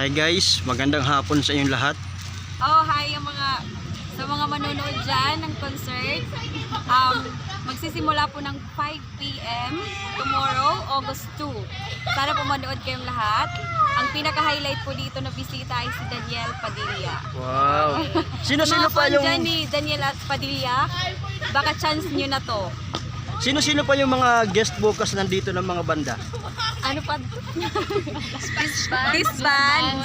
Hi guys, magandang hapon sa inyong lahat. Oh, hi sa mga manonood dyan ng concert. Magsisimula po ng 5 PM tomorrow, August 2. Sana po manood kayong lahat. Ang pinaka-highlight po dito na bisita ay si Daniel Padilla. Wow! Sino-sino Mga pa fan yung dyan ni Daniel at Padilla, baka chance nyo na to. Sino-sino pa yung mga guest bukas nandito ng mga banda? Ano pa? This band,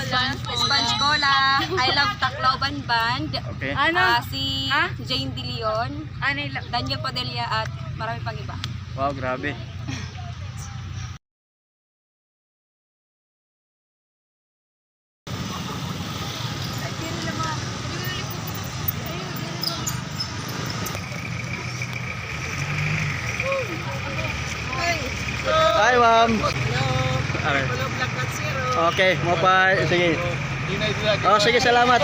Sponge Cola, I Love Tacloban Band, Okay. si Jane De Leon, Daniel Padilla at marami pang iba. Wow, grabe. Hi ma'am. Okay, mo pa. Sige. Oh, sige, salamat.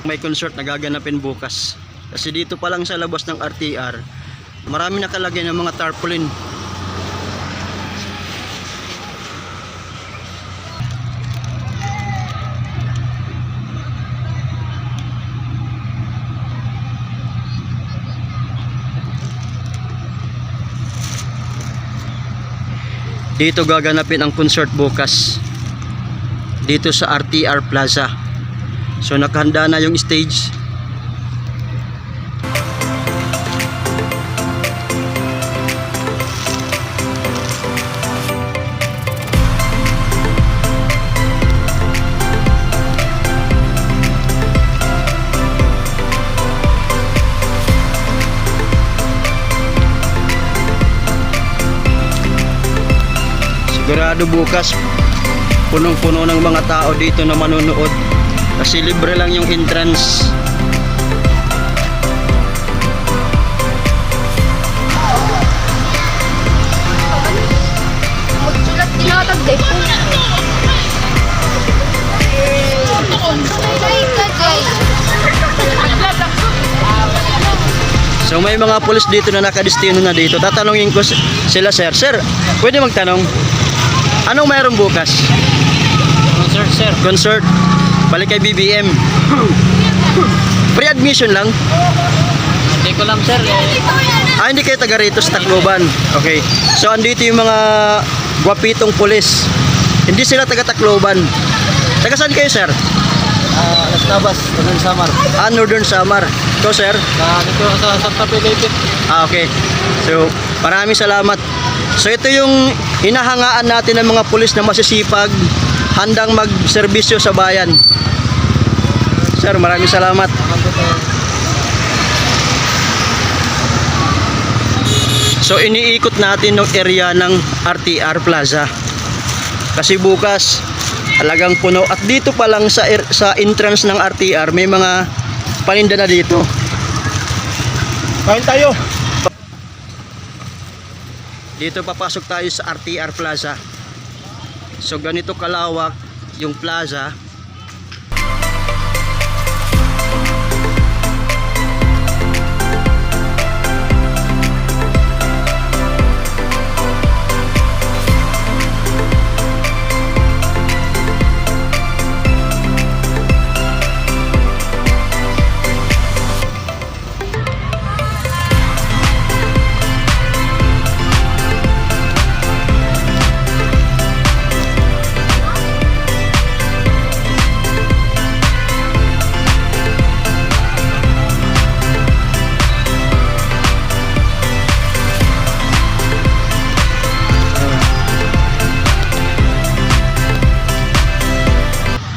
May concert na gaganapin bukas. Kasi dito pa lang sa labas ng RTR, marami nakalagay ng mga tarpaulin. Dito gaganapin ang concert bukas. Dito sa RTR Plaza. So nakahanda na yung stage. Sigurado bukas punong-puno ng mga tao dito na manonood kasi libre lang yung entrance. So may mga pulis dito na nakadestino na dito. Tatanungin ko sila, sir. Sir, pwede magtanong? Anong mayroong bukas? Concert, sir. Concert. Balik kay BBM. Free admission lang? Hindi ko lang, sir. Hindi kayo taga rito sa Tacloban. Okay. So andito yung mga gwapitong pulis. Hindi sila taga Tacloban. Taga saan kayo, sir? Las Navas, Northern Samar. Northern Samar. Ito, sir? Dito sa Santa Pilipit. Okay. So, maraming salamat. So, ito yung hinahangaan natin ng mga pulis na masisipag, handang magserbisyo sa bayan. Sir, maraming salamat. So, iniikot natin yung area ng RTR Plaza. Kasi bukas, talagang puno. At dito pa lang sa entrance ng RTR, may mga paninda na dito. Kain tayo. Dito papasok tayo sa RTR Plaza. So ganito kalawak yung plaza.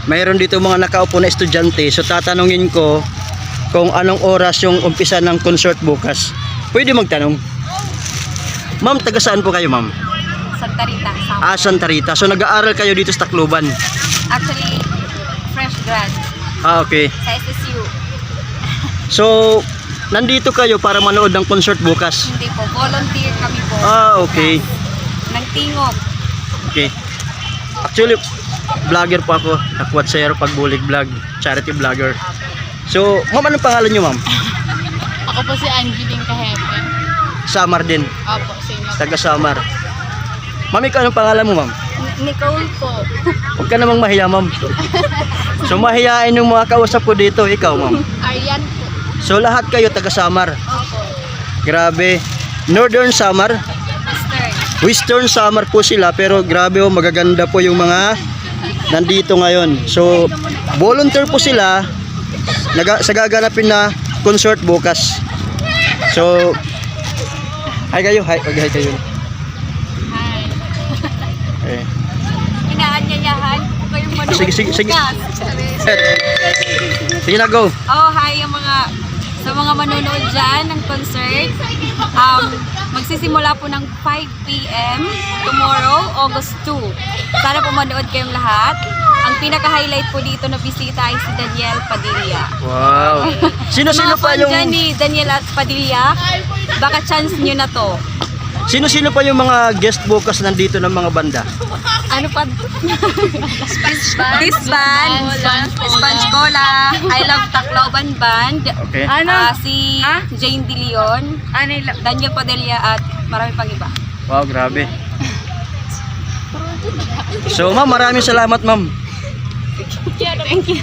Mayroon dito mga nakaupo na estudyante. So tatanungin ko kung anong oras yung umpisa ng concert bukas. Pwede magtanong? Ma'am, taga saan po kayo, ma'am? Santa Rita, Samar. Santa Rita. So nag-aaral kayo dito sa Tacloban? Actually, fresh grad Okay. sa SSU. So nandito kayo para manood ng concert bukas? Hindi po, volunteer kami po. Okay. Nang tingog. Okay. Actually, vlogger po ako. Akwat Sir Pagbulig Vlog, charity vlogger. So, ma'am, anong pangalan nyo, ma'am? Ako po si Angeline Kahepe. Samar din, Opo, same ako. taga Samar. Ma'am, ikaw anong pangalan mo, ma'am? Nicole po. Huwag ka namang mahiya, ma'am. So, mahiyain yung mga kausap ko dito. Ikaw, ma'am. Aryan po. So, lahat kayo taga Samar. Opo. Grabe. Northern Samar, Western. Western Samar po sila, pero grabe oh, magaganda po yung mga nandito ngayon. So, volunteer po sila sa gaganapin na concert bukas. So, hi kayo, hi kayo. Hi. Eh. Inaanyayahan ko kayong manonood Sige. bukas. Sige na, go. Oh, hi yung sa mga manonood dyan ng concert. Magsisimula po ng 5 p.m. tomorrow, August 2. Sana po manood kayong lahat. Ang pinaka-highlight po dito na bisita ay si Daniel Padilla. Wow. Sino-sino Mga pa fan yung dyan ni Daniel at Padilla, baka chance nyo na to. Sino-sino pa yung mga guest bukas nandito ng mga banda? Ano pa? This band, Sponge Cola, I Love Tacloban Band, Okay. si Jane De Leon, Daniel Padilla at marami pang iba. Wow, grabe. So, ma'am, maraming salamat, ma'am. Thank you.